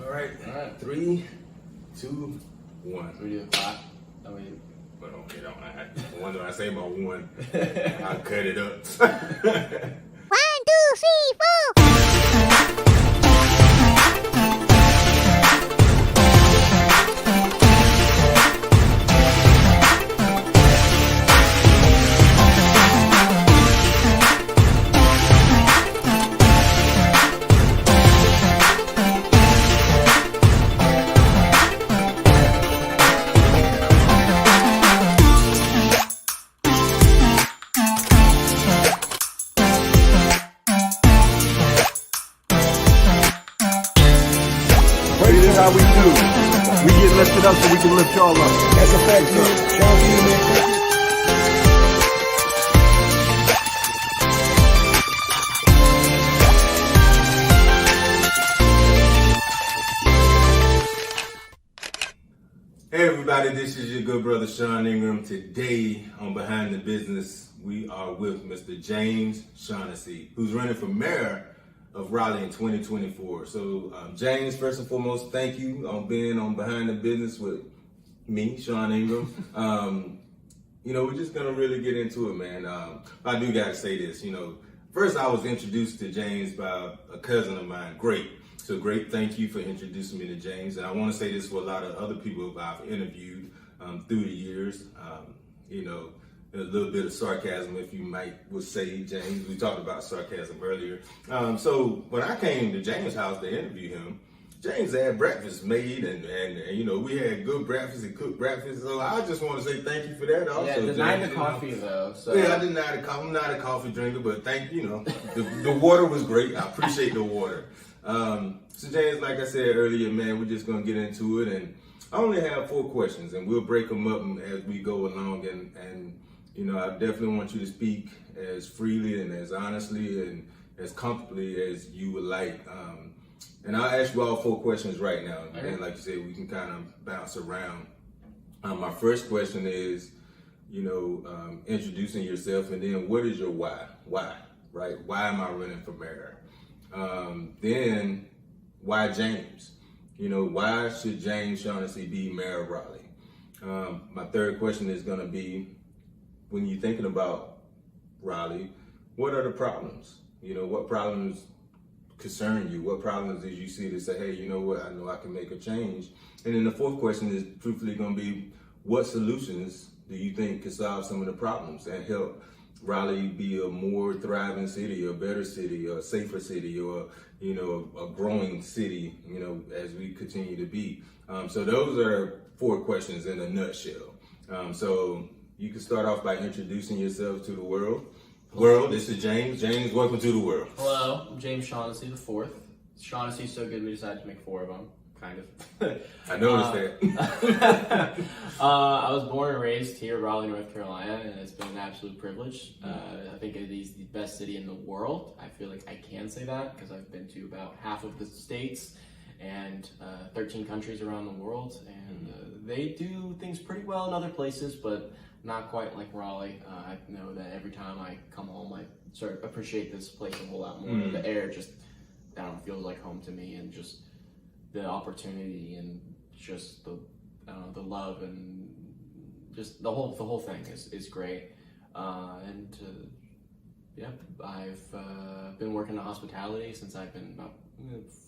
All right. 3, 2, 1. We do a clap. I mean, But okay, don't I? When do I say about 1? I'll cut it up. 1, 2, 3, 4. This is how we do. We get lifted up so we can lift y'all up. That's a fact, man. Shout out to you, man. Hey everybody, this is your good brother Sean Ingram. Today on Behind the Business, we are with Mr. James Shaughnessy, who's running for mayor of Raleigh in 2024. So James, first and foremost, thank you on being on Behind the Business with me, Sean Ingram. We're just gonna really get into it, man. I do gotta say this, first I was introduced to James by a cousin of mine, Great. So Great, thank you for introducing me to James. And I wanna say this for a lot of other people I've interviewed through the years. A little bit of sarcasm, if you would say, James. We talked about sarcasm earlier. So when I came to James' house to interview him, James had breakfast made, and we had good breakfast and cooked breakfast. So I just want to say thank you for that. Also, yeah, denied the coffee though. So. Yeah, I denied the coffee. I'm not a coffee drinker, but the water was great. I appreciate the water. So James, like I said earlier, man, we're just gonna get into it, and I only have 4 questions, and we'll break them up as we go along, and I definitely want you to speak as freely and as honestly and as comfortably as you would like. And I'll ask you all 4 questions right now. And then, like you said, we can kind of bounce around. My first question is, introducing yourself, and then what is your why? Why, right? Why am I running for mayor? Then, why James? Why should James Shaughnessy be mayor of Raleigh? My third question is going to be, when you're thinking about Raleigh, what are the problems? What problems concern you? What problems did you see to say, hey, you know what, I know I can make a change? And then the 4th question is truthfully going to be, what solutions do you think could solve some of the problems and help Raleigh be a more thriving city, a better city, a safer city, or, a growing city, as we continue to be? So those are 4 questions in a nutshell. So you can start off by introducing yourself to the world. World, this is James. James, welcome to the world. Hello, I'm James Shaughnessy the 4th. Shaughnessy's so good we decided to make 4 of them, kind of. I noticed that. I was born and raised here in Raleigh, North Carolina, and it's been an absolute privilege. I think it is the best city in the world. I feel like I can say that because I've been to about half of the states and 13 countries around the world, and they do things pretty well in other places, but not quite like Raleigh. I know that every time I come home, I sort of appreciate this place a whole lot more. The air just, feels like home to me, and just the opportunity and just the love and just the whole thing is great. I've been working in hospitality since I've been about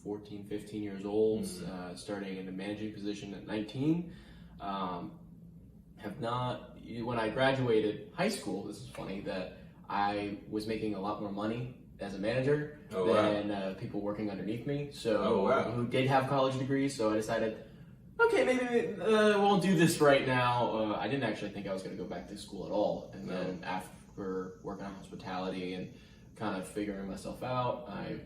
14, 15 years old, starting in a managing position at 19. When I graduated high school, this is funny, that I was making a lot more money as a manager than people working underneath me, who did have college degrees. So I decided, okay, maybe won't do this right now. I didn't actually think I was going to go back to school at all. And then after working on hospitality and kind of figuring myself out, I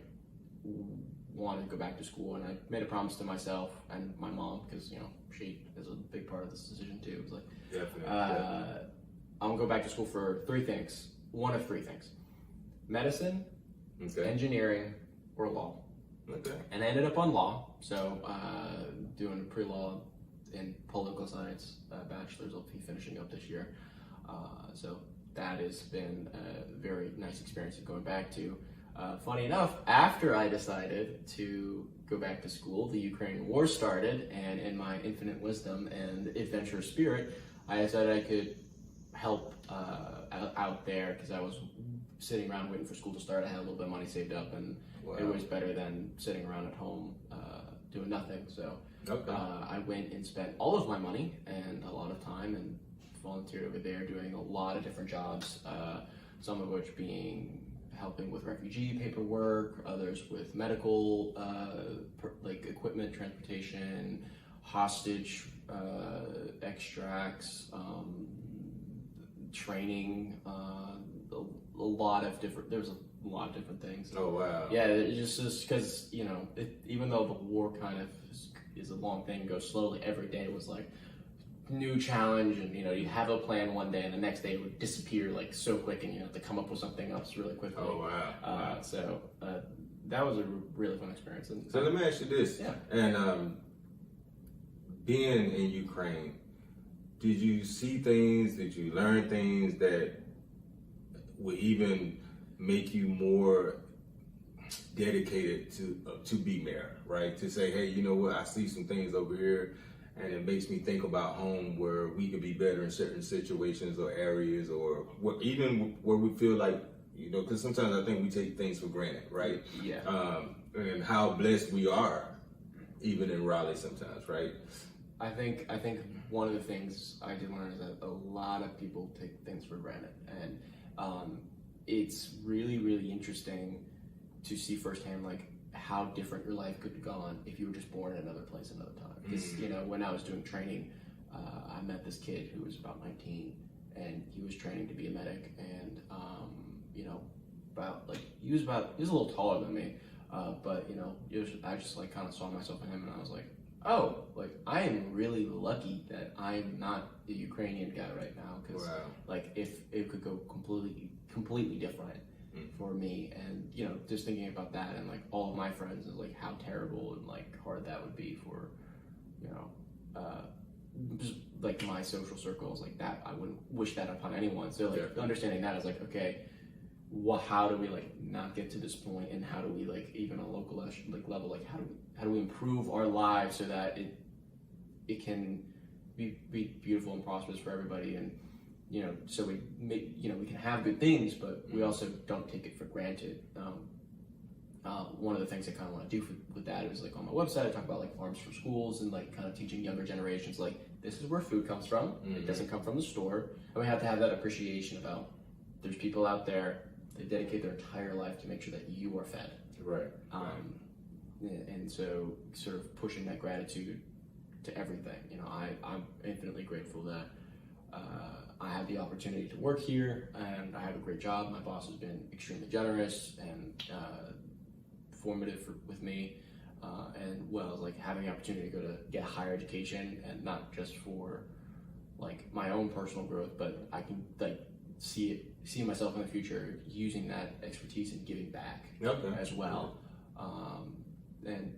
wanted to go back to school, and I made a promise to myself and my mom, because she is a big part of this decision too. It was like, Definitely. I'm gonna go back to school for 3 things. One of 3 things: medicine, engineering, or law. Okay. And I ended up on law, so doing pre-law in political science, bachelor's. I'll be finishing up this year. So that has been a very nice experience of going back to. Funny enough, after I decided to go back to school, the Ukraine war started, and in my infinite wisdom and adventurous spirit, I decided I could help out there because I was sitting around waiting for school to start. I had a little bit of money saved up, and it was better than sitting around at home doing nothing. So I went and spent all of my money and a lot of time and volunteered over there doing a lot of different jobs, some of which being helping with refugee paperwork, others with medical like equipment, transportation, hostage extracts, training, a lot of different, there's a lot of different things. Oh, wow. Yeah, it's just because, even though the war kind of is a long thing, goes slowly, every day was like new challenge, and you have a plan one day and the next day it would disappear like so quick, and you have to come up with something else really quickly. Oh, wow. So that was a really fun experience. And so let me ask you this. Yeah. And being in Ukraine, did you see things, did you learn things that would even make you more dedicated to be mayor, right? To say, hey, you know what, I see some things over here and it makes me think about home where we could be better in certain situations or areas, or even where we feel like, because sometimes I think we take things for granted, right? Yeah. And how blessed we are, even in Raleigh sometimes, right? I think one of the things I did learn is that a lot of people take things for granted, and it's really, really interesting to see firsthand like how different your life could have gone if you were just born in another place another time. Because when I was doing training, I met this kid who was about 19, and he was training to be a medic, and he was a little taller than me, but I just like kind of saw myself in him, and I was like, oh, like I am really lucky that I'm not the Ukrainian guy right now, because like if it could go completely different for me, and just thinking about that and like all of my friends, and like how terrible and like hard that would be for just like my social circles, like that I wouldn't wish that upon anyone. So like understanding that is like, okay, how do we like not get to this point, and how do we like even on a local level, like how do we improve our lives so that it can be beautiful and prosperous for everybody, and so we we can have good things, but we also don't take it for granted. One of the things I kind of want to do with that is like on my website I talk about like farms for schools, and like kind of teaching younger generations like this is where food comes from. It doesn't come from the store, and we have to have that appreciation about there's people out there that dedicate their entire life to make sure that you are fed. Right. And so sort of pushing that gratitude to everything. I'm infinitely grateful that I have the opportunity to work here, and I have a great job. My boss has been extremely generous and formative with me, and like having the opportunity to go to get a higher education, and not just for like my own personal growth, but I can like see myself in the future using that expertise and giving back as well. And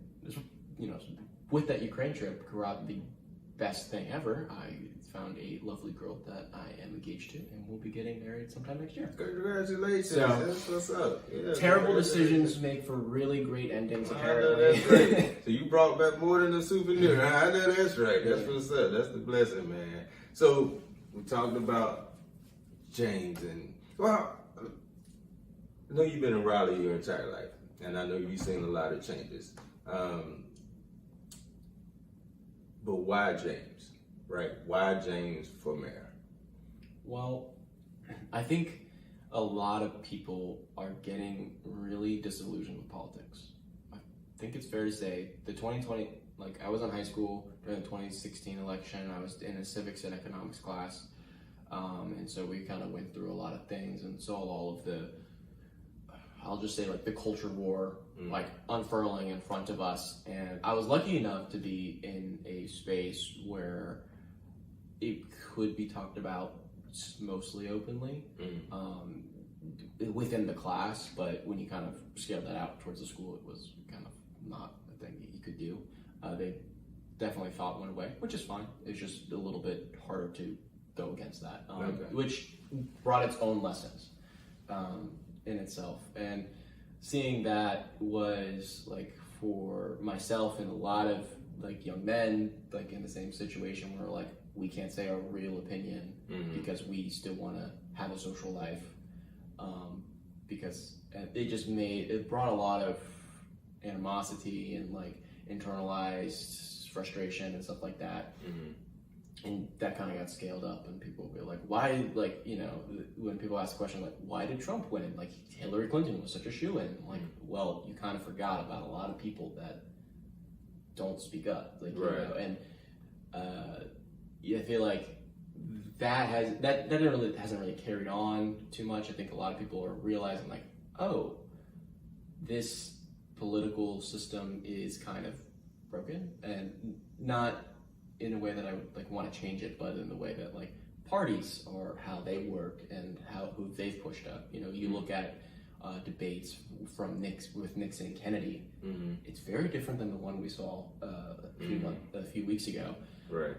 with that Ukraine trip, the best thing ever, I found a lovely girl that I am engaged to, and we'll be getting married sometime next year. Congratulations. So, that's what's up. Yeah, terrible decisions make for really great endings, I know apparently. that's right. So you brought back more than a souvenir. I know that's right. That's what's up. That's the blessing, man. So we talked about James, and I know you've been in Raleigh your entire life, and I know you've seen a lot of changes. But why James, right? Why James for mayor? Well, I think a lot of people are getting really disillusioned with politics. I think it's fair to say the 2020, like I was in high school during the 2016 election. I was in a civics and economics class. And so we kind of went through a lot of things and saw all of the, I'll just say like the culture war, like unfurling in front of us. And I was lucky enough to be in a space where it could be talked about mostly openly within the class. But when you kind of scale that out towards the school, it was kind of not a thing that you could do. They definitely thought went away, which is fine. It's just a little bit harder to go against that, which brought its own lessons in itself. And seeing that was like for myself and a lot of like young men like in the same situation where like we can't say our real opinion because we still want to have a social life, because it brought a lot of animosity and like internalized frustration and stuff like that. And that kind of got scaled up, and people would be like, why, like, you know, when people ask the question, like, why did Trump win? Like, Hillary Clinton was such a shoo-in. Like, well, you kind of forgot about a lot of people that don't speak up. Like, you know, and I feel like that hasn't really carried on too much. I think a lot of people are realizing, like, oh, this political system is kind of broken, and not in a way that I would like want to change it, but in the way that like parties or how they work and who they've pushed up. You know, you look at debates from with Nixon and Kennedy. It's very different than the one we saw a few weeks ago. Right.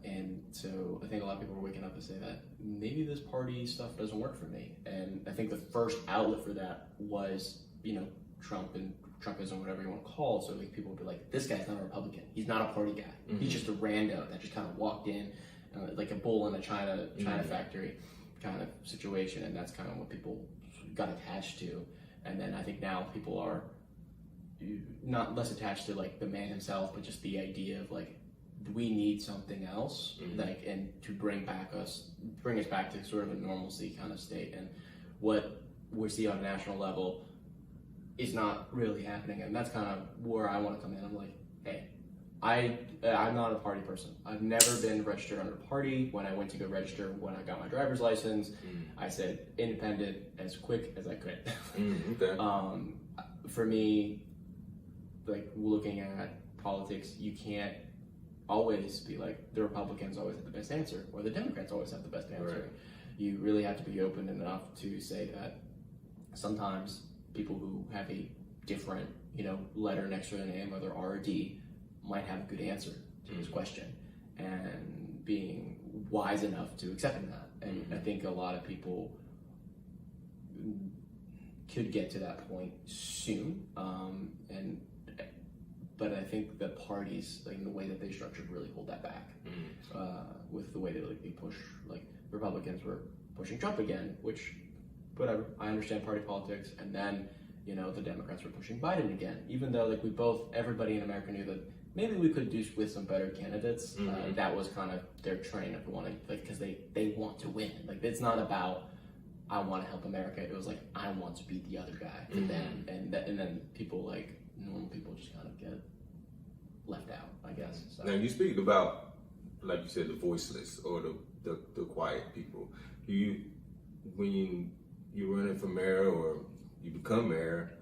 And so I think a lot of people are waking up to say that maybe this party stuff doesn't work for me. And I think the first outlet for that was, you know, Trump and Trumpism, whatever you want to call it. So like people would be like, this guy's not a Republican. He's not a party guy. He's just a rando that just kind of walked in like a bull in a China factory kind of situation. And that's kind of what people got attached to. And then I think now people are not less attached to like the man himself, but just the idea of like, we need something else, like, and to bring us back to sort of a normalcy kind of state. And what we see on a national level is not really happening, and that's kind of where I want to come in. I'm like, hey, I'm not a party person. I've never been registered under a party. When I went to go register, when I got my driver's license, I said independent as quick as I could. Okay. For me, like looking at politics, you can't always be like the Republicans always have the best answer or the Democrats always have the best answer. Right. You really have to be open enough to say that sometimes people who have a different, you know, letter next to their name, whether R or D, might have a good answer to this question, and being wise enough to accepting that. And I think a lot of people could get to that point soon, but I think the parties, like in the way that they structured, really hold that back. With the way that like, they push, like Republicans were pushing Trump again, which, whatever, I understand party politics, and then, you know, the Democrats were pushing Biden again, even though like everybody in America knew that maybe we could do with some better candidates. That was kind of their train of wanting, like, because they want to win. Like, it's not about, I want to help America. It was like, I want to be the other guy for them. And then people, like, normal people just kind of get left out, I guess. So. Now, you speak about, like you said, the voiceless or the quiet people. When you're running for mayor or you become mayor,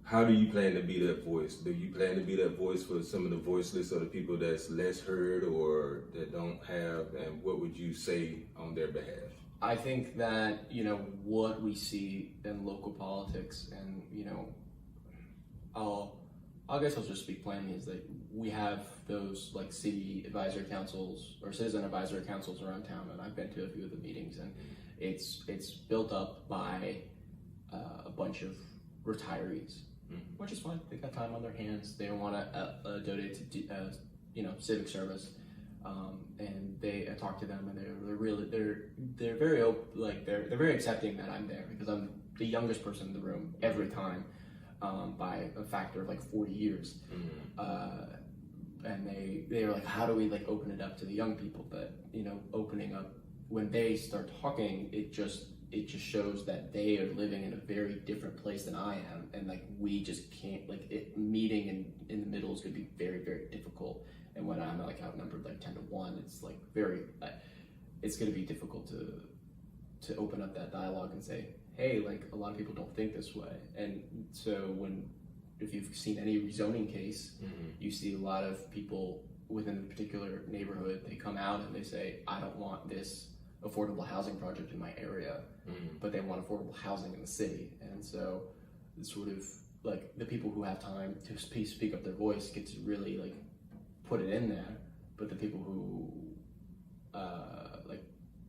how do you plan to be that voice? Do you plan to be that voice for some of the voiceless or the people that's less heard or that don't have, and what would you say on their behalf? I think that, you know, what we see in local politics, and, you know, I guess I'll just speak plainly, is that we have those like city advisory councils or citizen advisory councils around town, and I've been to a few of the meetings, and it's built up by a bunch of retirees, which is fine. They got time on their hands. They want to donate to you know, civic service, and I talk to them, and they're very open, like they're very accepting that I'm there because I'm the youngest person in the room every time, by a factor of like 40 years. And they're like, how do we like open it up to the young people? But, you know, opening up, when they start talking, it just shows that they are living in a very different place than I am, and like we just can't, like, meeting in the middle is going to be very, very difficult. And when I'm like outnumbered like 10-1, it's like it's going to be difficult to open up that dialogue and say, hey, like, a lot of people don't think this way. And so if you've seen any rezoning case, you see a lot of people within a particular neighborhood, they come out and they say, I don't want this affordable housing project in my area, but they want affordable housing in the city. And so it's sort of like the people who have time to speak up their voice get to really like put it in there, but the people who like,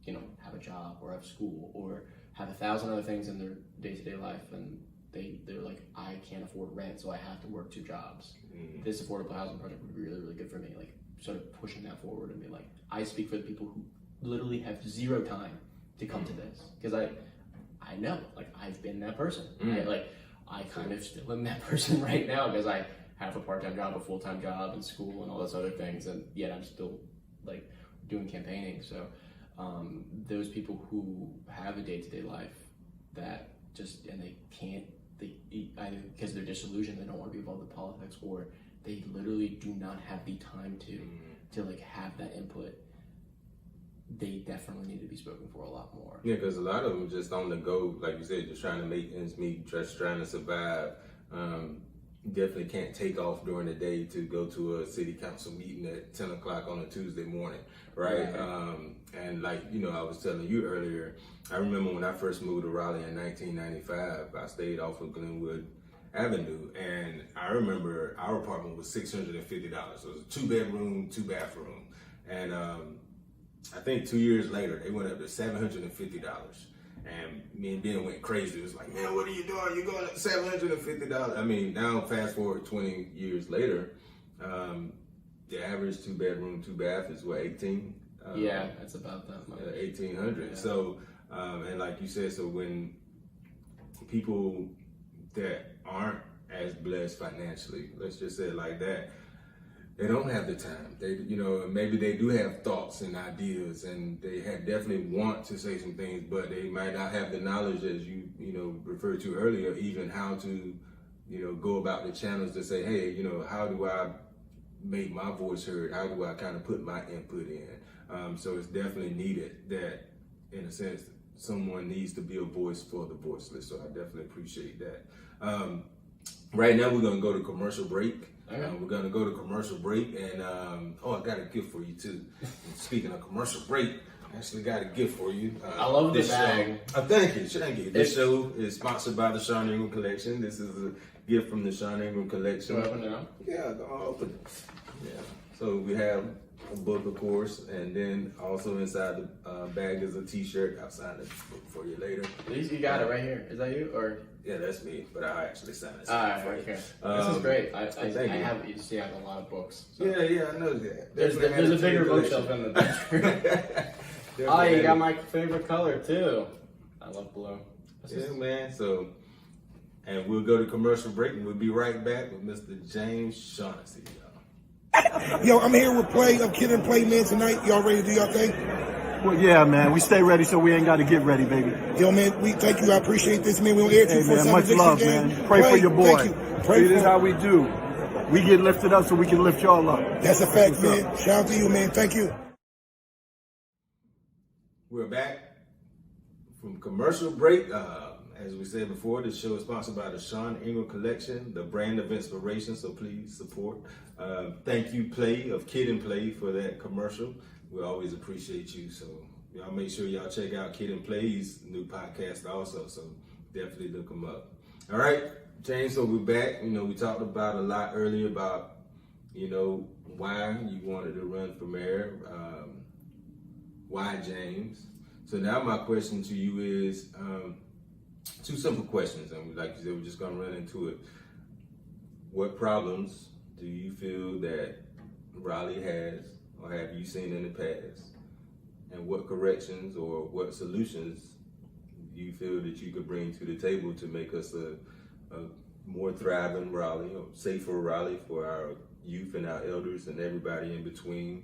you know, have a job or have school or have 1,000 other things in their day-to-day life, and they're like, I can't afford rent, so I have to work 2 jobs. This affordable housing project would be really, really good for me. Like, sort of pushing that forward and be like, I speak for the people who literally have 0 time to come to this, because I know, like, I've been that person. Right? Like, I kind of still am that person right now, because I have a part-time job, a full-time job, and school, and all those other things, and yet I'm still like doing campaigning. So those people who have a day-to-day life that just, and they can't, they either because they're disillusioned, they don't want to be involved in politics, or they literally do not have the time to like have that input. They definitely need to be spoken for a lot more. Yeah, because a lot of them just on the go, like you said, just trying to make ends meet, just trying to survive. Definitely can't take off during the day to go to a city council meeting at 10 o'clock on a Tuesday morning, right? And like, you know, I was telling you earlier, I remember when I first moved to Raleigh in 1995, I stayed off of Glenwood Avenue, and I remember our apartment was $650. It was a 2-bedroom, 2-bathroom. And I think 2 years later, they went up to $750. And me and Ben went crazy. It was like, man, what are you doing? You're going up $750. I mean, now fast forward 20 years later, the average 2-bedroom, 2-bath is what, 18? Yeah, that's about that much. 1,800. Yeah. So, and like you said, so when people that aren't as blessed financially, let's just say it like that, they don't have the time. They, you know, maybe they do have thoughts and ideas, and they definitely want to say some things, but they might not have the knowledge, as you know, referred to earlier, even how to, you know, go about the channels to say, hey, you know, how do I make my voice heard? How do I kind of put my input in? So it's definitely needed that, in a sense, someone needs to be a voice for the voiceless. So I definitely appreciate that. Right now, we're going to go to commercial break. We're going to go to commercial break, and I got a gift for you too. Speaking of commercial break, I actually got a gift for you. I love the bag. Thank you. This show is sponsored by the Shawn Ingram Collection. This is a gift from the Shawn Ingram Collection. Do I open it up? Yeah, go open it. Yeah. So we have a book, of course, and then also inside the bag is a T-shirt. I'll sign the book for you later. You got it right here. Is that you or? Yeah, that's me, but I actually signed it. Okay. This is great. I have, you see, I have a lot of books. So. Yeah, I know that. There's a bigger bookshelf in the bedroom. Oh, you got my favorite color too. I love blue. Man. So, and we'll go to commercial break, and we'll be right back with Mr. James Shaughnessy. Yo, I'm here with Kid and Play, man, tonight. Y'all ready to do your thing? Well, yeah, man. We stay ready, so we ain't got to get ready, baby. Yo, man, we thank you. I appreciate this, man. We on air 247. Hey, man, much love, man. Pray for your boy. Thank you. Pray this is how we do. We get lifted up so we can lift y'all up. That's a fact, man. Shout out to you, man. Thank you. We're back from commercial break. As we said before, this show is sponsored by the Shawn Ingram Collection, the brand of inspiration, so please support. Thank you, Play, of Kid and Play, for that commercial. We always appreciate you, so y'all make sure y'all check out Kid and Play's new podcast also, so definitely look them up. All right, James, so we're back. You know, we talked about a lot earlier about, you know, why you wanted to run for mayor, why James. So now my question to you is, 2 simple questions, and like you said, we're just gonna run into it. What problems do you feel that Raleigh has, or have you seen in the past? And what corrections or what solutions do you feel that you could bring to the table to make us a more thriving Raleigh, or safer Raleigh for our youth and our elders and everybody in between,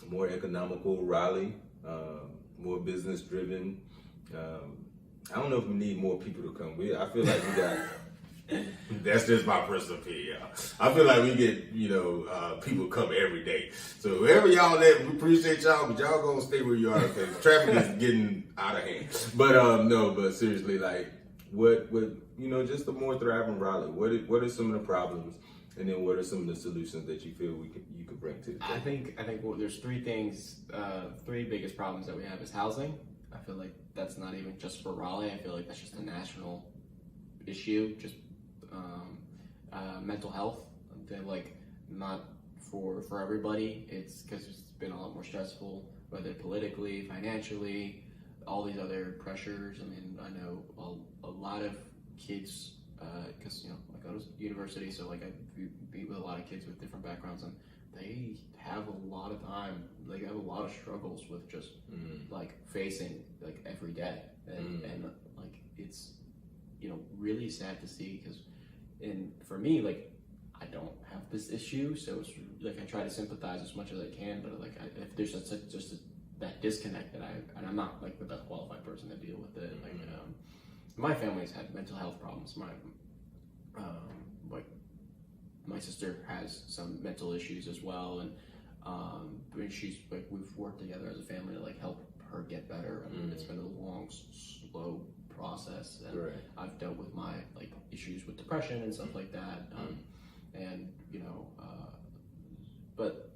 more economical Raleigh, more business driven? I don't know if we need more people to come. I feel like we got, that's just my personal opinion. I feel like we get, people come every day. So wherever y'all at, we appreciate y'all, but y'all gonna stay where you are because traffic is getting out of hand. But seriously, like what, just a more thriving Raleigh. What are some of the problems, and then what are some of the solutions that you feel you could bring to the table? I think there's 3 things. 3 biggest problems that we have is housing. I feel like that's not even just for Raleigh. I feel like that's just a national issue. Just mental health. They're like not for everybody. It's because it's been a lot more stressful, whether politically, financially, all these other pressures. I mean, I know a lot of kids, because I go to university, so like I meet with a lot of kids with different backgrounds, and they have a lot of time. They have a lot of struggles with just like facing like every day, and like it's really sad to see, because for me, like, I don't have this issue, so it's like I try to sympathize as much as I can, but like if there's that disconnect and I'm not like the best qualified person to deal with it. Like my family's had mental health problems. My sister has some mental issues as well, and she's like, we've worked together as a family to like help her get better. I mean, it's been a long, slow process, and I've dealt with my like issues with depression and stuff like that, and but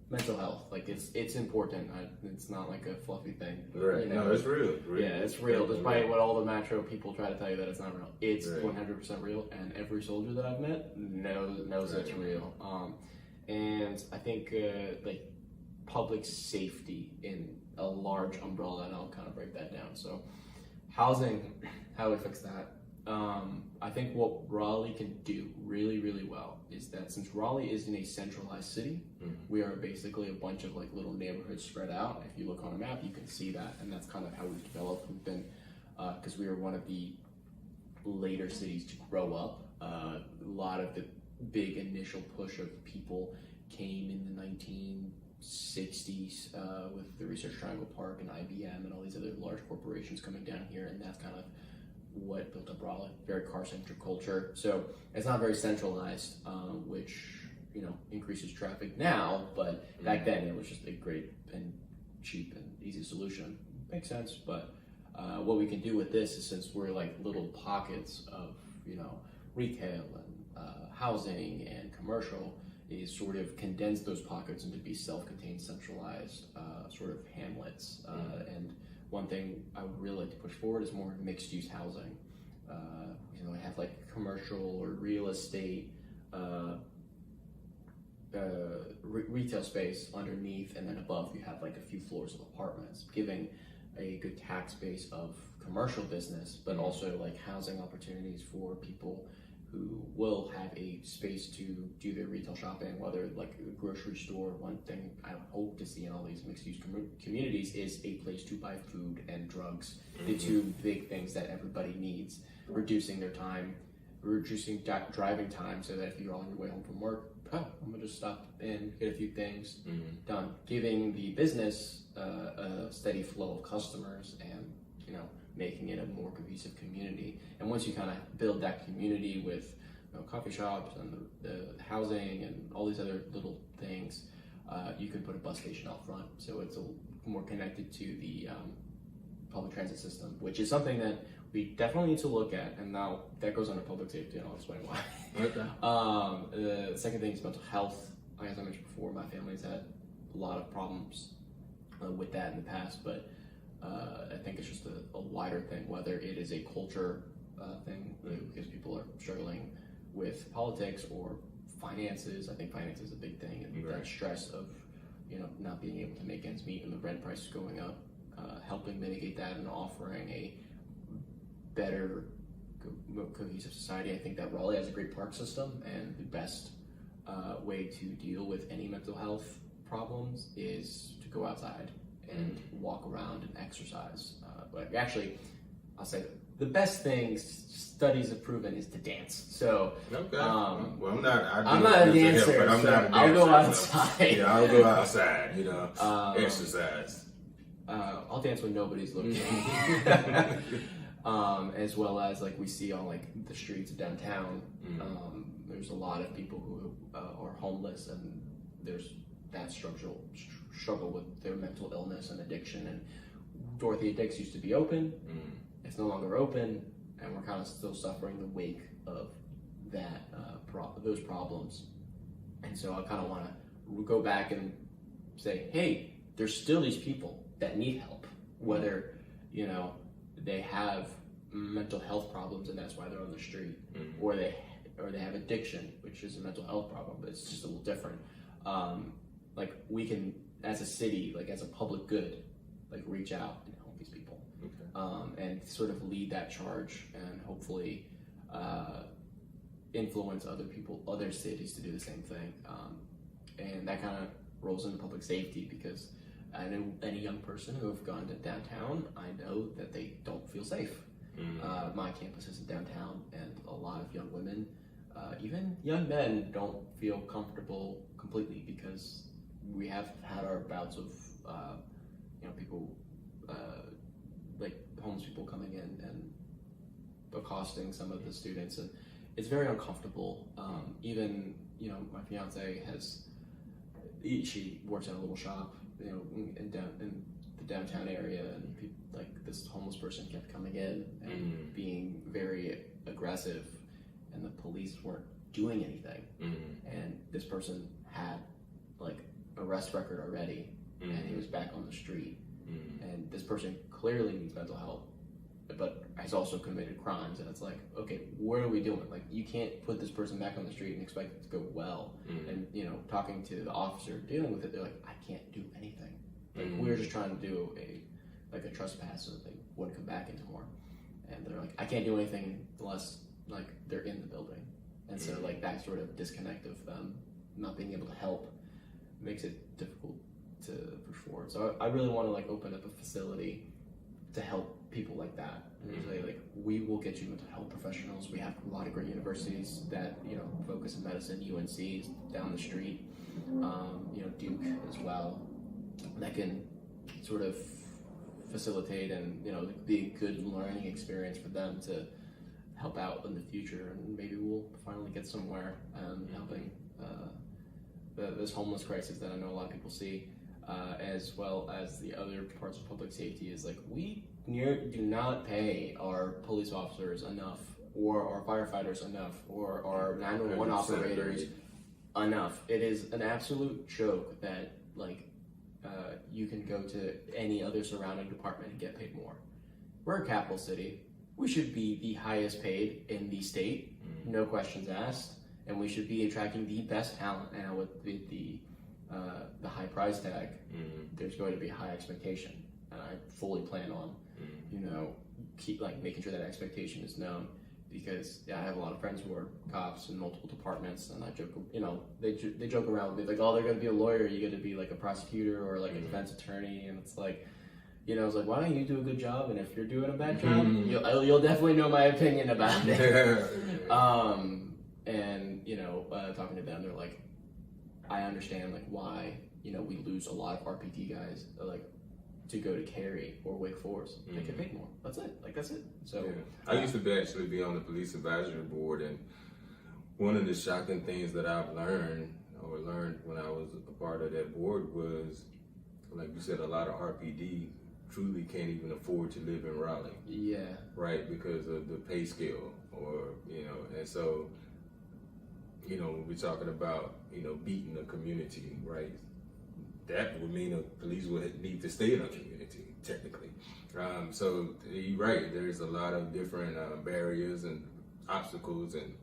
mental health, like it's important. It's not like a fluffy thing. Right. No, it's real. Yeah, it's real. Despite what all the macho people try to tell you that it's not real, it's 100% real. And every soldier that I've met knows it's real. And I think like public safety in a large umbrella, and I'll kind of break that down. So housing, how do we fix that? I think what Raleigh can do really, really well is that since Raleigh isn't a centralized city, we are basically a bunch of like little neighborhoods spread out. If you look on a map, you can see that, and that's kind of how we've developed. We've been, because we were one of the later cities to grow up. A lot of the big initial push of people came in the 1960s with the Research Triangle Park and IBM and all these other large corporations coming down here, and that's kind of what built up Raleigh. Very car-centric culture, so it's not very centralized, which increases traffic now, but back then it was just a great and cheap and easy solution. Makes sense. But what we can do with this is, since we're like little pockets of retail and housing and commercial, is sort of condense those pockets into be self-contained, centralized sort of hamlets. And one thing I would really like to push forward is more mixed-use housing. I have like commercial or real estate, retail space underneath, and then above you have like a few floors of apartments, giving a good tax base of commercial business, but also like housing opportunities for people who will have a space to do their retail shopping, whether like a grocery store. One thing I hope to see in all these mixed-use communities is a place to buy food and drugs, the two big things that everybody needs. Reducing their time, reducing driving time, so that if you're on your way home from work, I'm gonna just stop and get a few things done. Giving the business a steady flow of customers, and making it a more cohesive community. And once you kind of build that community with coffee shops and the housing and all these other little things, you can put a bus station out front, so it's more connected to the public transit system, which is something that we definitely need to look at. And now that goes under public safety, and I'll explain why. The second thing is mental health. As I mentioned before, my family's had a lot of problems with that in the past, but I think it's just a wider thing, whether it is a culture thing, because people are struggling with politics or finances. I think finance is a big thing, and that stress of not being able to make ends meet and the rent prices going up, helping mitigate that and offering a better cohesive society. I think that Raleigh has a great park system, and the best way to deal with any mental health problems is to go outside and walk around and exercise. But actually, I'll say the best thing studies have proven is to dance. So, well, I'm not a dancer, but I'm not a dancer. I'll go outside. Yeah, I'll go outside. Exercise. I'll dance when nobody's looking. As well as like we see on like the streets of downtown, there's a lot of people who are homeless, and there's that struggle with their mental illness and addiction. And Dorothy Dix used to be open. It's no longer open, and we're kind of still suffering the wake of that those problems. And so I kind of want to go back and say, hey, there's still these people that need help, whether they have mental health problems and that's why they're on the street, or they have addiction, which is a mental health problem, but it's just a little different. Like we can, as a city, like as a public good, like reach out and help these people, and sort of lead that charge, and hopefully influence other cities to do the same thing. And that kind of rolls into public safety, because I know any young person who have gone to downtown, I know that they don't feel safe. My campus isn't downtown, and a lot of young women, even young men, don't feel comfortable completely, because we have had our bouts of people like homeless people coming in and accosting some of the students, and it's very uncomfortable. Even my fiance she works at a little shop in the downtown area, and this homeless person kept coming in and being very aggressive, and the police weren't doing anything. And this person had arrest record already, and he was back on the street. And this person clearly needs mental health, but has also committed crimes. And it's like, okay, what are we doing? You can't put this person back on the street and expect it to go well. And talking to the officer dealing with it, they're like, I can't do anything. We're just trying to do a trespass so that they wouldn't come back anymore. And they're like, I can't do anything unless they're in the building. And so that sort of disconnect of them not being able to help makes it difficult to push forward. So I really want to open up a facility to help people like that, and say we will get you mental health professionals. We have a lot of great universities that focus in medicine. UNC is down the street, Duke as well, that can sort of facilitate and be a good learning experience for them to help out in the future, and maybe we'll finally get somewhere helping this homeless crisis that I know a lot of people see. As well as the other parts of public safety is we do not pay our police officers enough, or our firefighters enough, or our 911 operators enough. It is an absolute joke that you can go to any other surrounding department and get paid more. We're a capital city. We should be the highest paid in the state, no questions asked, and we should be attracting the best talent. And with the high price tag, there's going to be a high expectation, and I fully plan on keep making sure that expectation is known, because I have a lot of friends who are cops in multiple departments, and I joke, they joke around with me oh, they're going to be a lawyer, you get to be a prosecutor or a defense attorney, and it's it's why don't you do a good job, and if you're doing a bad job, you'll definitely know my opinion about it. And talking to them, they're like, I understand why we lose a lot of RPT guys to go to Cary or Wake Forest. They get paid more. That's it. That's it. So I used to actually be on the police advisory board, and one of the shocking things that I've learned when I was a part of that board was, like you said, a lot of RPD truly can't even afford to live in Raleigh. Yeah. Right, because of the pay scale, or and so when we're talking about beating the community, right? That would mean the police would need to stay in a community, technically. So you're right. There's a lot of different barriers and obstacles, and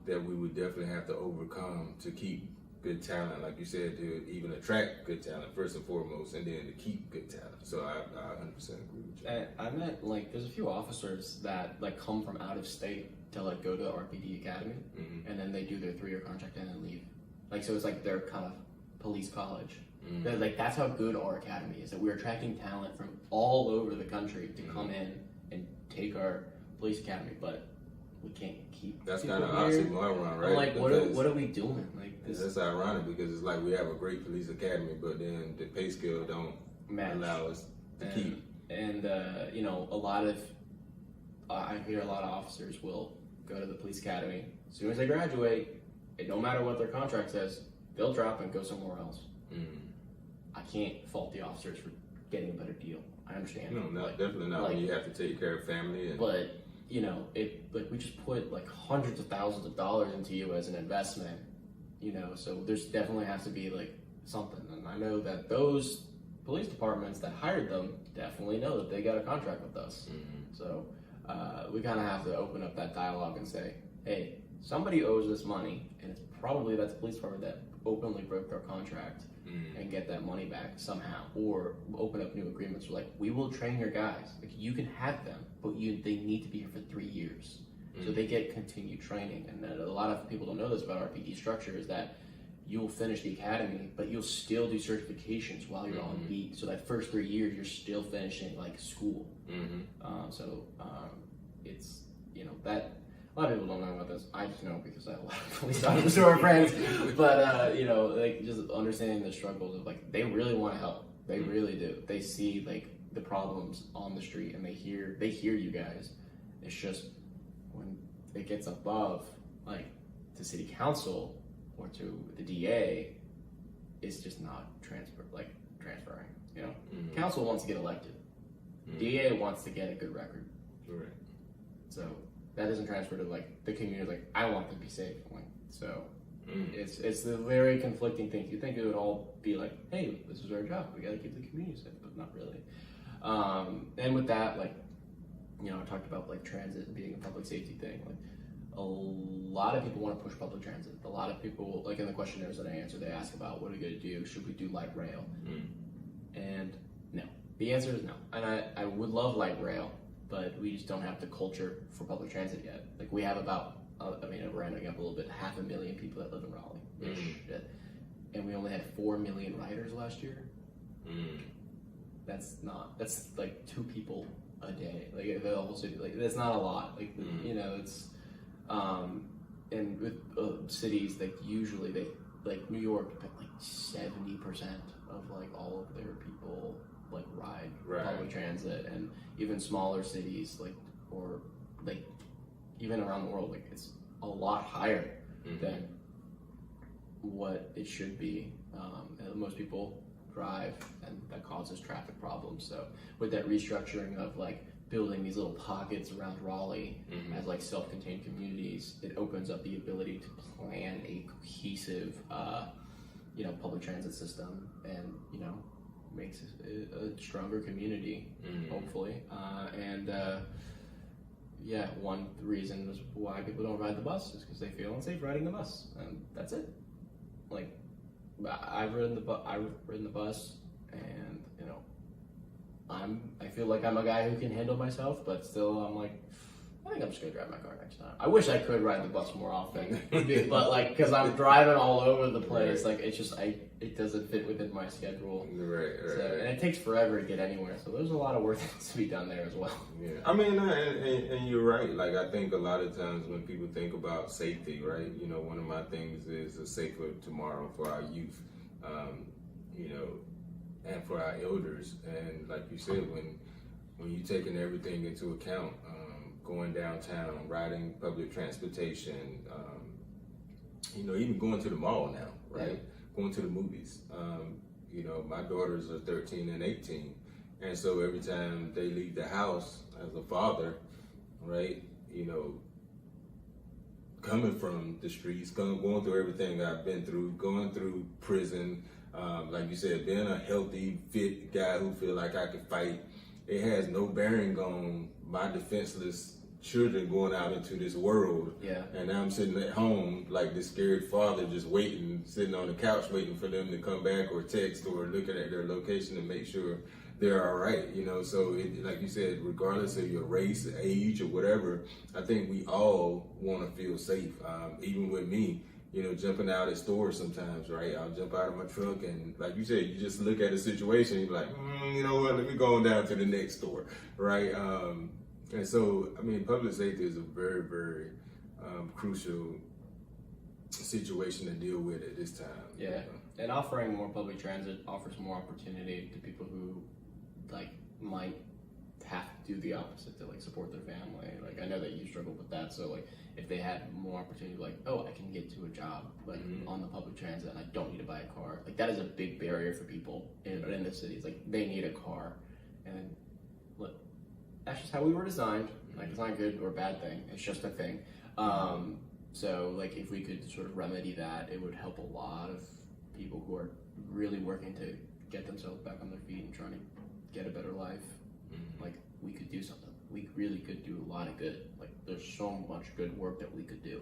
that we would definitely have to overcome to keep good talent, like you said, to even attract good talent first and foremost, and then to keep good talent. So I 100% agree with you. I met there's a few officers that come from out of state to go to the RPD Academy, and then they do their 3-year contract and then leave. So it's their kind of police college. That's how good our academy is, that we're attracting talent from all over the country to come in and take our police academy, but we can't keep. That's kind of oxymoron, right? What are we doing? That's ironic, because it's we have a great police academy, but then the pay scale don't allow us to keep. And a lot of I hear a lot of officers will go to the police academy as soon as they graduate, and no matter what their contract says, they'll drop and go somewhere else. I can't fault the officers for getting a better deal. I understand. No, definitely not. When you have to take care of family, but we just put hundreds of thousands of dollars into you as an investment. So there's definitely has to be something. And I know that those police departments that hired them definitely know that they got a contract with us. So we kind of have to open up that dialogue and say, hey, somebody owes us money, and it's probably that the police department that openly broke their contract, and get that money back somehow, or open up new agreements. We will train your guys. You can have them, but they need to be here for 3 years. So they get continued training, and a lot of people don't know this about our PD structure is that you'll finish the academy, but you'll still do certifications while you're on beat. So that first 3 years, you're still finishing like school. It's, you know, that a lot of people don't know about this. I just know because I have a lot of police officers who are friends. But, you know, like just understanding the struggles of like, they really want to help. They really do. They see like the problems on the street and they hear you guys. It's just when it gets above like to city council or to the DA, it's just not transferring. You know, council wants to get elected. DA wants to get a good record. Right. So that doesn't transfer to like the community. Like I want them to be safe. Like, so it's a very conflicting thing. You think it would all be like, hey, this is our job. We got to keep the community safe, but not really. And with that, like, you know, I talked about like transit being a public safety thing. Like a lot of people want to push public transit. A lot of people, like in the questionnaires that I answer, they ask about what are we going to do? Should we do light rail? And no. The answer is no. And I would love light rail, but we just don't have the culture for public transit yet. Like we have about, I mean, we're rounding up a little bit, 500,000 people that live in Raleigh. And we only had 4 million riders last year. That's like 2 people a day. Like the whole city, like that's not a lot. Like, you know, it's, and with cities, like usually they, like New York, like 70% of like all of their people like ride public transit, and even smaller cities like or like even around the world, like it's a lot higher than what it should be. And most people drive, and that causes traffic problems. So with that restructuring of like building these little pockets around Raleigh as like self-contained communities, it opens up the ability to plan a cohesive, you know, public transit system, and you know, makes a stronger community, hopefully. Yeah, one reason is why people don't ride the bus is because they feel unsafe riding the bus, and that's it. Like, I've ridden the bus, and you know, I feel like I'm a guy who can handle myself, but still, I'm like, I think I'm just gonna drive my car next time. I wish I could ride the bus more often, but like, cause I'm driving all over the place, like it's just it doesn't fit within my schedule. Right. So, and it takes forever to get anywhere. So there's a lot of work that needs to be done there as well. Yeah, I mean, and you're right. Like I think a lot of times when people think about safety, right? You know, one of my things is a safer tomorrow for our youth, you know, and for our elders. And like you said, when you're taking everything into account, going downtown, riding public transportation, you know, even going to the mall now, right? Yeah. Going to the movies. You know, my daughters are 13 and 18. And so every time they leave the house as a father, right, you know, coming from the streets, going through everything I've been through, going through prison, like you said, being a healthy, fit guy who feel like I could fight, it has no bearing on my defenseless children going out into this world. Yeah. And I'm sitting at home like this scared father, just waiting, sitting on the couch waiting for them to come back or text or looking at their location to make sure they're all right, you know. So it, like you said, regardless of your race, age, or whatever, I think we all want to feel safe. Even with me, you know, jumping out at stores sometimes, right? I'll jump out of my truck and like you said, you just look at the situation, you're like, you know what, let me go on down to the next store, right? And so, I mean, public safety is a very, very crucial situation to deal with at this time. Yeah, you know? And offering more public transit offers more opportunity to people who, like, might have to do the opposite to, like, support their family. Like, I know that you struggle with that, so, like, if they had more opportunity, like, oh, I can get to a job, like, on the public transit, and I don't need to buy a car. Like, that is a big barrier for people in the cities. Like, they need a car, and look, that's just how we were designed. Like, it's not a good or bad thing. It's just a thing. So, like, if we could sort of remedy that, it would help a lot of people who are really working to get themselves back on their feet and trying to get a better life. Like, we could do something. We really could do a lot of good. Like, there's so much good work that we could do.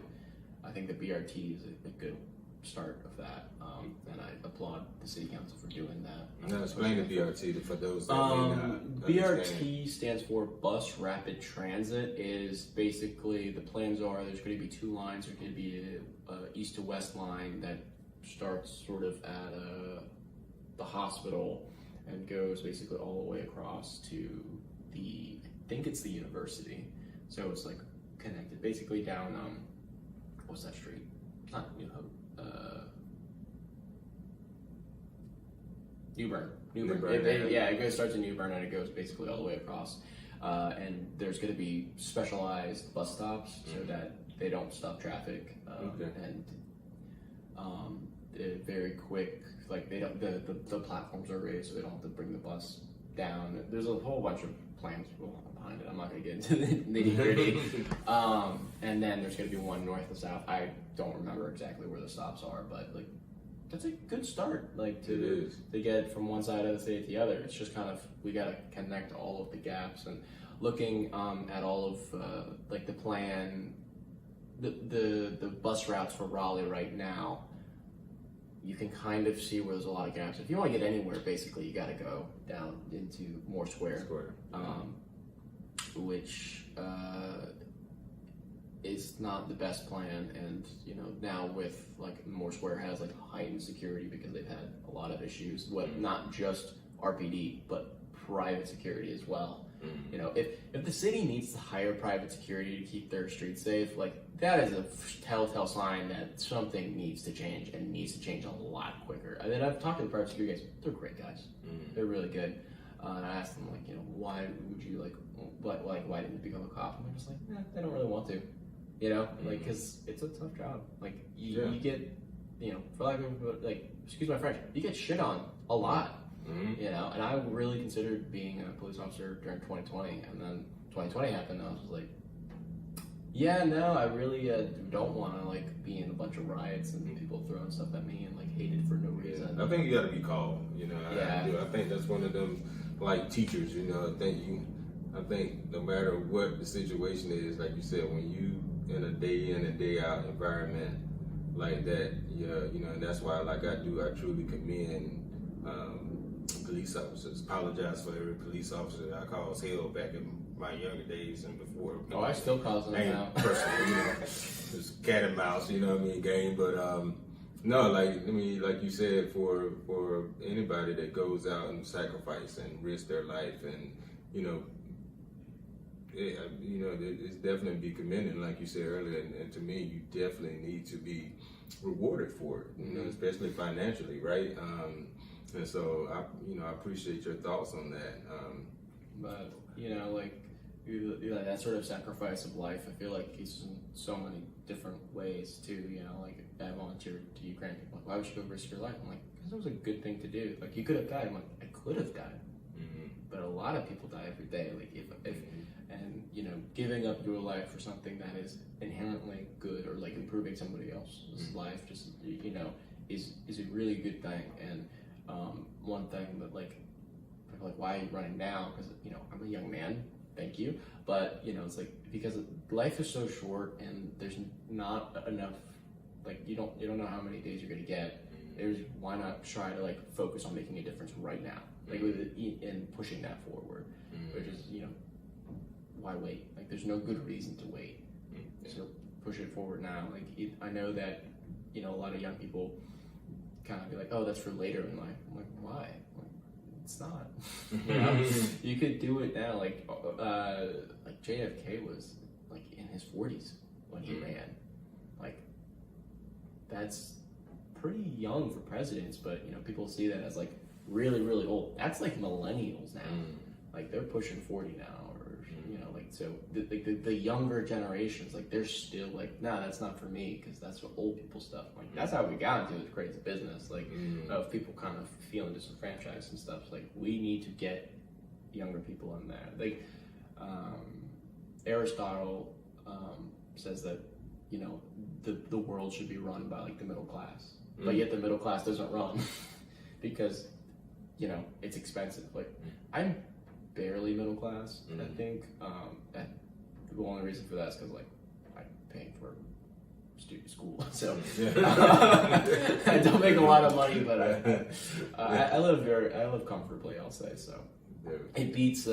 I think the BRT is a good start of that, and I applaud the city council for doing that. Now explain the BRT for those that may not understand. BRT stands for Bus Rapid Transit. Is basically the plans are there's going to be 2 lines. There's going to be a east to west line that starts sort of at the hospital and goes basically all the way across to I think it's the university. So it's like connected basically down what's that street? Not New Hope. New Bern. It starts in New Bern and it goes basically all the way across. And there's going to be specialized bus stops so that they don't stop traffic. And they're very quick. Like they don't. The platforms are raised, so they don't have to bring the bus down. There's a whole bunch of plans behind it. I'm not going to get into the nitty gritty. And then there's going to be one north and south. I don't remember exactly where the stops are, but like that's a good start. Like to get from one side of the state to the other. It's just kind of we got to connect all of the gaps and looking at all of like the plan, the bus routes for Raleigh right now. You can kind of see where there's a lot of gaps. If you want to get anywhere, basically, you got to go down into Moore Square. Which is not the best plan. And now with like Moore Square has like heightened security because they've had a lot of issues. Not just RPD, but private security as well. If the city needs to hire private security to keep their streets safe, like that is a telltale sign that something needs to change and needs to change a lot quicker. I mean, I've talked to the private security guys; they're great guys. They're really good. And I asked them, like, why would you why didn't you become a cop? And they're just like, they don't really want to, like because it's a tough job. Like you get, for lack of excuse my French, you get shit on a lot. And I really considered being a police officer during 2020, and then 2020 happened, and I was like, I really don't want to like be in a bunch of riots and people throwing stuff at me and like hated for no reason. I think you got to be called. I think that's one of them like teachers. I think no matter what the situation is, like you said, when you in a day in and day out environment like that, and that's why I truly commend. Police officers. Apologize for every police officer that I caused hell back in my younger days and before. I still cause them now. Personally, it's cat and mouse, game. But no, like you said, for anybody that goes out and sacrifice and risk their life, and it's definitely be commended, like you said earlier. And to me, you definitely need to be rewarded for it, especially financially, right? And so I appreciate your thoughts on that. But that sort of sacrifice of life, I feel like it's in so many different ways too. Like I volunteered to Ukraine. People like, why would you go risk your life? I'm like, because it was a good thing to do. Like you could have died. I'm like, I could have died, but a lot of people die every day. Like if and giving up your life for something that is inherently good or like improving somebody else's life, just is a really good thing. And one thing that people are like, why are you running now? Because I'm a young man, thank you, but it's like because life is so short and there's not enough. Like you don't know how many days you're gonna get. Why not try to focus on making a difference right now, and pushing that forward, which is why wait? Like there's no good reason to wait, so push it forward now. I know that a lot of young people kind of be like, oh, that's for later in life. I'm like, why? Like, it's not. You could do it now. Like JFK was in his 40s when he ran. Like that's pretty young for presidents, but people see that as really, really old. That's millennials now. Like they're pushing 40 now, or so the younger generations, they're still nah, that's not for me because that's what old people stuff. That's how we got into this crazy business, of people kind of feeling disenfranchised and stuff. We need to get younger people in there. Aristotle says that the world should be run by the middle class, but yet the middle class doesn't run because it's expensive. I'm barely middle class. I think the only reason for that is because I'm paying for school, so I don't make a lot of money, but I live comfortably, I'll say. So it beats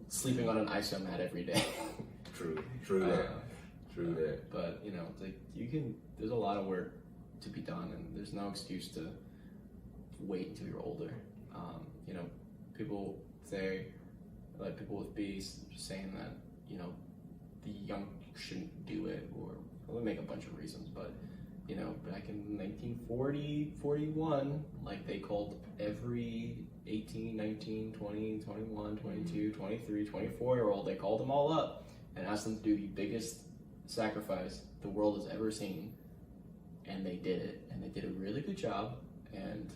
sleeping on an iso mat every day. True that. But you know, it's like there's a lot of work to be done, and there's no excuse to wait until you're older. You know, people say, like people with B's, just saying that, you know, the young shouldn't do it, or they make a bunch of reasons, but you know, back in 1940, 41, like they called every 18, 19, 20, 21, 22, 23, 24-year-old, they called them all up and asked them to do the biggest sacrifice the world has ever seen, and they did it, and they did a really good job, and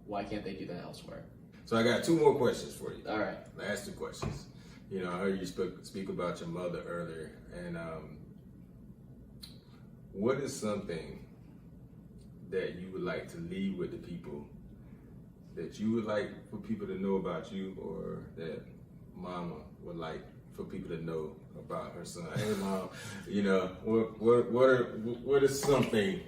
why can't they do that elsewhere? So I got 2 more questions for you. All right. Last 2 questions. You know, I heard you speak about your mother earlier, and what is something that you would like to leave with the people, that you would like for people to know about you, or that Mama would like for people to know about her son? Hey, Mom, you know, what is something?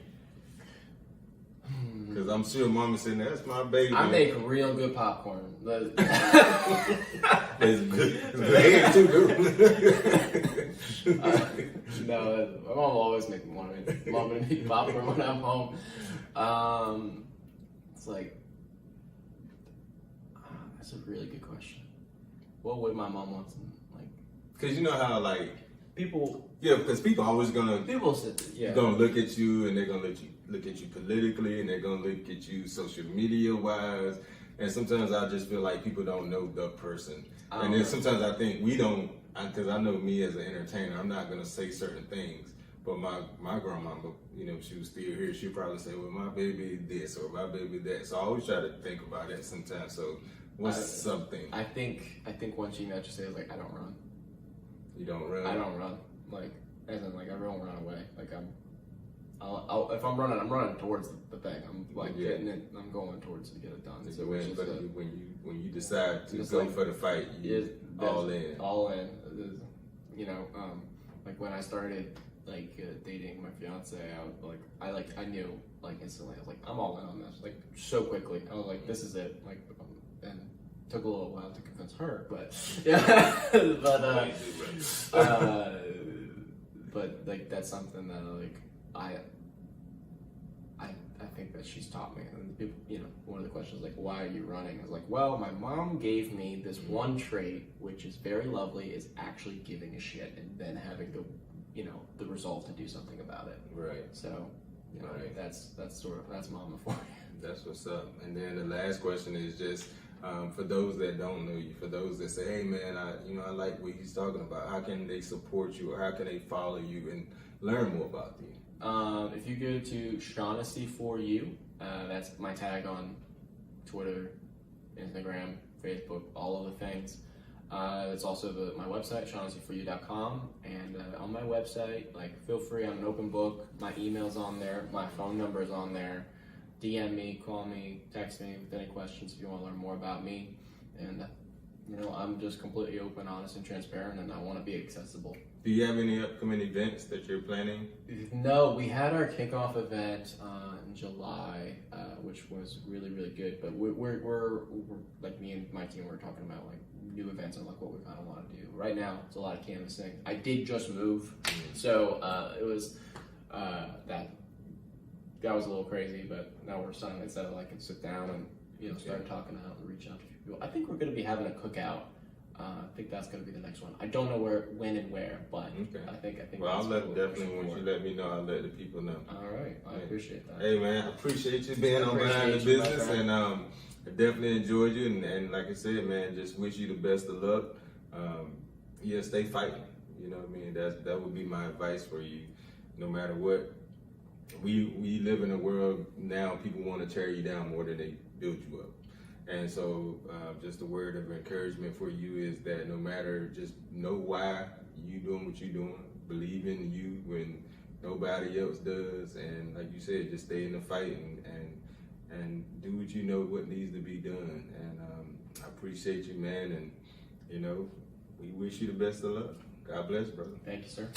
Because I'm sure Mama said, that's my baby. I make real good popcorn. It's good. It's good too, No, my mom will always make me want to make popcorn when I'm home. It's like, that's a really good question. What would my mom want to, like? Because you know how, like, people. Yeah, because people always gonna gonna look at you, and they're gonna look at you politically, and they're gonna look at you social media wise. And sometimes I just feel like people don't know the person. And then sometimes I think we don't, because I know me as an entertainer, I'm not gonna say certain things. But my grandmama, you know, if she was still here, she'd probably say, well, my baby this or my baby that. So I always try to think about that sometimes. So what's something? I think one thing that you say is like, I don't run. You don't run? I don't run. Like, as in, like, I don't run away. Like, if I'm running towards the thing. I'm like getting it. I'm going towards to get it done. So when you decide to go for the fight, you all in. All in. You know, like when I started dating my fiance, I knew like instantly. I was like, I'm all in on this. Like so quickly. I was like, this is it. Like, and it took a little while to convince her, but yeah. But like that's something that I think that she's taught me. And people, you know, one of the questions like, why are you running? I was like, well, my mom gave me this one trait, which is very lovely, is actually giving a shit and then having the resolve to do something about it. Right. So, you know, right. That's mama for you. That's what's up. And then the last question is just for those that don't know you, for those that say, hey man, I like what he's talking about. How can they support you, or how can they follow you and learn more about you? If you go to Shaughnessy for you, that's my tag on Twitter, Instagram, Facebook, all of the things. It's also my website, ShaughnessyForYou.com, and on my website, like, feel free. I'm an open book. My email's on there. My phone number's on there. DM me, call me, text me with any questions if you want to learn more about me. And you know, I'm just completely open, honest, and transparent, and I want to be accessible. Do you have any upcoming events that you're planning? No, we had our kickoff event in July, which was really, really good. But we're like, me and my team were talking about like new events and like what we kind of want to do. Right now, it's a lot of canvassing. I did just move, so it was that was a little crazy. But now we're starting, instead of like sit down and start talking out and reach out to people. I think we're going to be having a cookout. I think that's going to be the next one. I don't know when and where, but okay. I think. Well, I'll definitely when you let me know, I'll let the people know. All right, I appreciate that. Hey man, I appreciate you being on Behind the Business, and I definitely enjoyed you. And like I said, man, just wish you the best of luck. Stay fighting. You know what I mean? That would be my advice for you. No matter what, we live in a world now. People want to tear you down more than they build you up. And so just a word of encouragement for you is that no matter, just know why you doing what you're doing, believe in you when nobody else does, and like you said, just stay in the fight and do what you know what needs to be done. And I appreciate you, man, and we wish you the best of luck. God bless, brother. Thank you, sir.